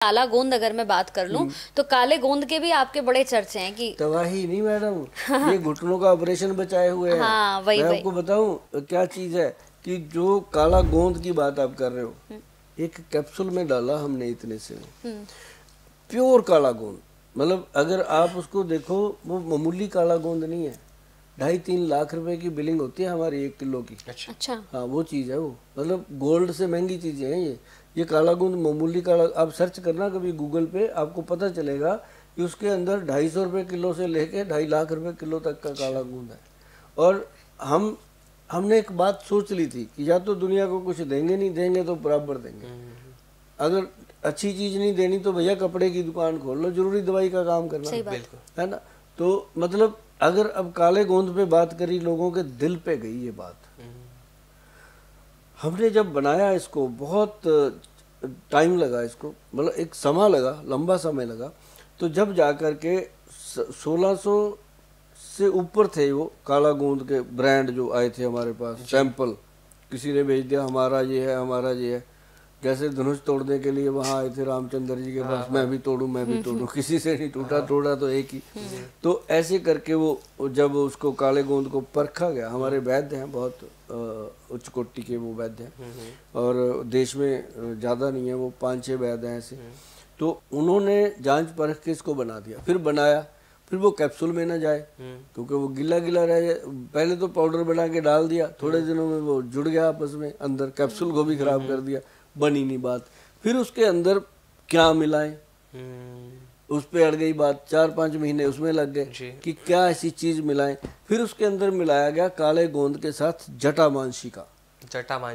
काला गोंद अगर मैं बात कर लूं तो काले गोंद के भी आपके बड़े चर्चे हैं कि तबाही नहीं मैडम, ये घुटनों का ऑपरेशन बचाए हुए हैं। हाँ वही मैं वही आपको बताऊं क्या चीज है कि जो काला गोंद की बात आप कर रहे हो, एक कैप्सूल में डाला हमने इतने से, प्योर काला गोंद। मतलब अगर आप उसको देखो, वो मामूली काला गोंद नहीं है। 2.5-3 लाख रुपए की बिलिंग होती है हमारी 1 किलो की। अच्छा हाँ वो चीज़ है वो, मतलब गोल्ड से महंगी चीज़ें हैं ये काला गोंद मामूली काला। आप सर्च करना कभी गूगल पे, आपको पता चलेगा कि उसके अंदर 250 रुपये किलो से लेके 2.5 लाख रुपए किलो तक का काला गोंद है। और हमने एक बात सोच ली थी कि या तो दुनिया को कुछ देंगे, नहीं देंगे तो बराबर देंगे। अगर अच्छी चीज़ नहीं देनी तो भैया कपड़े की दुकान खोल लो, जरूरी दवाई का काम करना है ना। तो मतलब अगर अब काले गोंद पे बात करी, लोगों के दिल पे गई ये बात। हमने जब बनाया इसको बहुत टाइम लगा इसको, मतलब एक समय लगा, लंबा समय लगा। तो जब जाकर के 1600 से ऊपर थे वो काला गोंद के ब्रांड जो आए थे हमारे पास, सैंपल किसी ने भेज दिया, हमारा ये है हमारा ये है। जैसे धनुष तोड़ने के लिए वहाँ आए थे रामचंद्र जी के पास, मैं भी तोड़ूं मैं भी तोड़ूं, किसी से नहीं टूटा, तोड़ा तो एक ही। तो ऐसे करके वो जब उसको काले गोंद को परखा गया, हमारे वैद्य हैं बहुत उच्च कोटि के वो वैद्य हैं, और देश में ज़्यादा नहीं है, वो 5-6 वैद्य हैं ऐसे। तो उन्होंने जांच परख के इसको बना दिया, फिर बनाया, फिर वो कैप्सूल में ना जाए क्योंकि वो गिला गिला रह जाए। पहले तो पाउडर बना के डाल दिया, थोड़े दिनों में वो जुड़ गया आपस में अंदर, कैप्सूल को भी खराब कर दिया, बनी नहीं बात। फिर उसके अंदर क्या मिलाएं, उस पे अड़ गई बात। 4-5 महीने उसमें लग गए कि क्या ऐसी चीज मिलाएं। फिर उसके अंदर मिलाया गया काले गोंद के साथ जटामांसी का,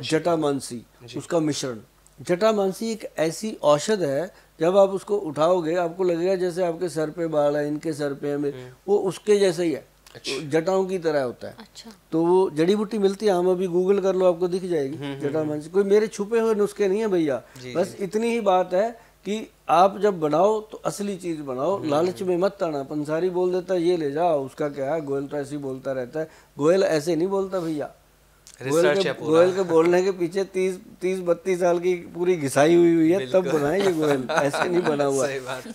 जटामांसी उसका मिश्रण। जटामांसी एक ऐसी औषध है, जब आप उसको उठाओगे आपको लगेगा जैसे आपके सर पे बाल है, इनके सर पे है, वो उसके जैसा ही है। तो जटाओं की तरह होता है। अच्छा। तो वो जड़ी बूटी मिलती है, हम अभी गूगल कर लो आपको दिख जाएगी जटामांसी। कोई मेरे छुपे हुए नुस्खे नहीं है भैया, बस इतनी ही बात है कि आप जब बनाओ तो असली चीज बनाओ, लालच में मत आना। पंसारी बोल देता है ये ले जाओ, उसका क्या है, गोयल तो ऐसे ही बोलता रहता है। गोयल ऐसे नहीं बोलता भैया, गोयल के बोलने के पीछे 30-32 साल की पूरी घिसाई हुई है, तब बनाए ये गोयल, ऐसे नहीं बना हुआ।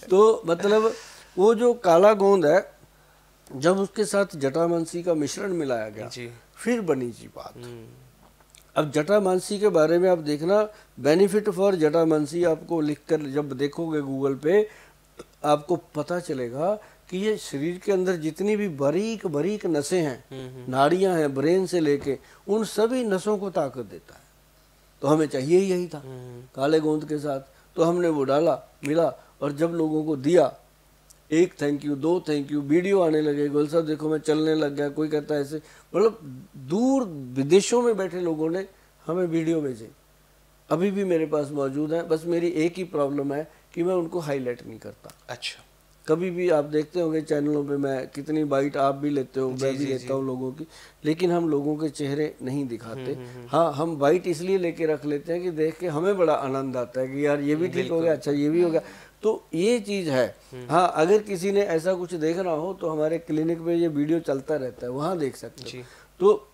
तो मतलब वो जो काला गोंद है, जब उसके साथ जटामांसी का मिश्रण मिलाया गया, फिर बनी जी बात। अब जटामांसी के बारे में आप देखना, बेनिफिट फॉर जटामांसी आपको लिखकर जब देखोगे गूगल पे, आपको पता चलेगा कि ये शरीर के अंदर जितनी भी बारीक बारीक नसें हैं, नाड़ियां हैं, ब्रेन से लेके उन सभी नसों को ताकत देता है। तो हमें चाहिए यही था काले गोंद के साथ। तो हमने वो डाला, मिला, और जब लोगों को दिया, 1 thank you, 2 thank you, video आने लगे, गोल साहब देखो मैं चलने लग गया, कोई कहता है ऐसे। मतलब दूर विदेशों में बैठे लोगों ने हमें वीडियो भेजे, अभी भी मेरे पास मौजूद है। बस मेरी एक ही प्रॉब्लम है कि मैं उनको हाईलाइट नहीं करता। अच्छा। कभी भी आप देखते होंगे चैनलों पे, मैं कितनी बाइट आप भी लेते हो, मैं भी लेता हूँ लोगों की, लेकिन हम लोगों के चेहरे नहीं दिखाते। हाँ, हम बाइट इसलिए लेके रख लेते हैं कि देख के हमें बड़ा आनंद आता है कि यार ये भी ठीक हो गया, अच्छा ये भी हो गया। तो ये चीज़ है। हाँ, अगर किसी ने ऐसा कुछ देखना हो तो हमारे क्लिनिक पे ये वीडियो चलता रहता है, वहाँ देख सकते हो। तो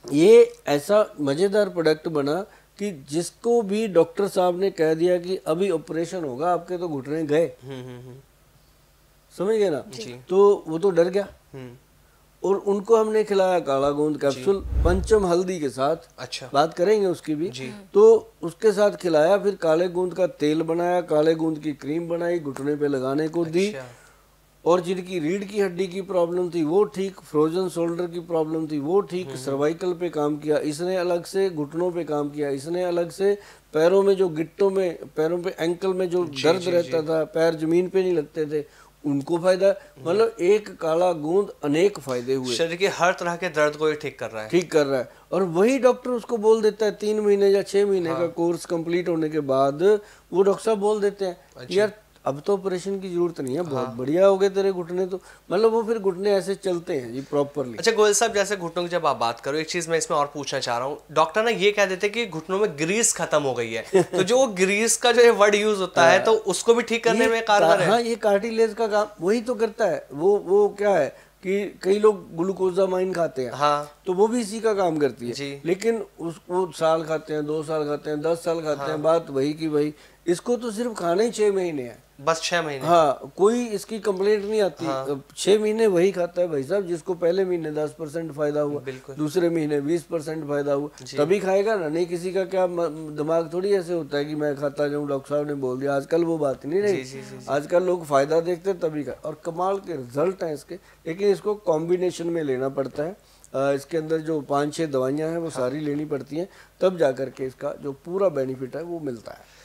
ये ऐसा मज़ेदार प्रोडक्ट बना कि जिसको भी डॉक्टर साहब ने कह दिया कि अभी ऑपरेशन होगा आपके, तो घुटने गए, समझ गए ना। तो वो तो डर गया, और उनको हमने खिलाया काला गोंद कैप्सूल पंचम हल्दी के साथ। अच्छा, बात करेंगे उसकी भी। तो उसके साथ खिलाया, फिर काले गोंद का तेल बनाया, काले गोंद की क्रीम बनाई, घुटने पे लगाने को दी। और जिनकी रीढ़ की हड्डी की प्रॉब्लम थी वो ठीक, फ्रोजन शोल्डर की प्रॉब्लम थी वो ठीक, सर्वाइकल पे काम किया इसने अलग से, घुटनों पे काम किया इसने अलग से, पैरों में जो गिट्टों में, पैरों पे एंकल में जो दर्द रहता था, पैर जमीन पे नहीं लगते थे, उनको फायदा। मतलब एक काला गोंद अनेक फायदे हुए, शरीर के हर तरह के दर्द को ठीक कर रहा है, ठीक कर रहा है। और वही डॉक्टर उसको बोल देता है 3 महीने या 6 महीने का कोर्स कंप्लीट होने के बाद, वो डॉक्टर साहब बोल देते हैं यार अब तो ऑपरेशन की जरूरत नहीं है, बहुत बढ़िया हो गए तेरे घुटने। तो मतलब वो फिर घुटने ऐसे चलते हैं जी प्रॉपरली। अच्छा गोयल साहब, जैसे घुटनों की जब आप बात करो, एक चीज मैं इसमें और पूछना चाह रहा हूँ, डॉक्टर ना ये कह देते हैं कि घुटनों में ग्रीस खत्म हो गई है, तो जो ग्रीस का जो वर्ड यूज होता है, तो उसको भी ठीक करने में कारगर है। हाँ, ये कार्टिलेज का काम वही तो करता है। वो क्या है कि कई लोग ग्लूकोजामाइन खाते हैं, हाँ, तो वो भी इसी का काम करती है। लेकिन वो साल खाते हैं, 2 साल खाते हैं, 10 साल खाते हैं, बात वही की वही। इसको तो सिर्फ खाना ही 6 महीने है, बस 6 महीने। हाँ, कोई इसकी कंप्लेंट नहीं आती। 6 महीने वही खाता है भाई साहब जिसको पहले महीने 10% फायदा हुआ, दूसरे महीने 20% फायदा हुआ, तभी खाएगा ना। नहीं किसी का क्या दिमाग थोड़ी ऐसे होता है कि मैं खाता जाऊँ, डॉक्टर साहब ने बोल दिया, आजकल वो बात नहीं रही। आजकल लोग फायदा देखते हैं तभी का, और कमाल के रिजल्ट हैं इसके। लेकिन इसको कॉम्बिनेशन में लेना पड़ता है। इसके अंदर जो 5-6 दवाइयाँ हैं वो सारी लेनी पड़ती हैं, तब जा करके इसका जो पूरा बेनिफिट है वो मिलता है।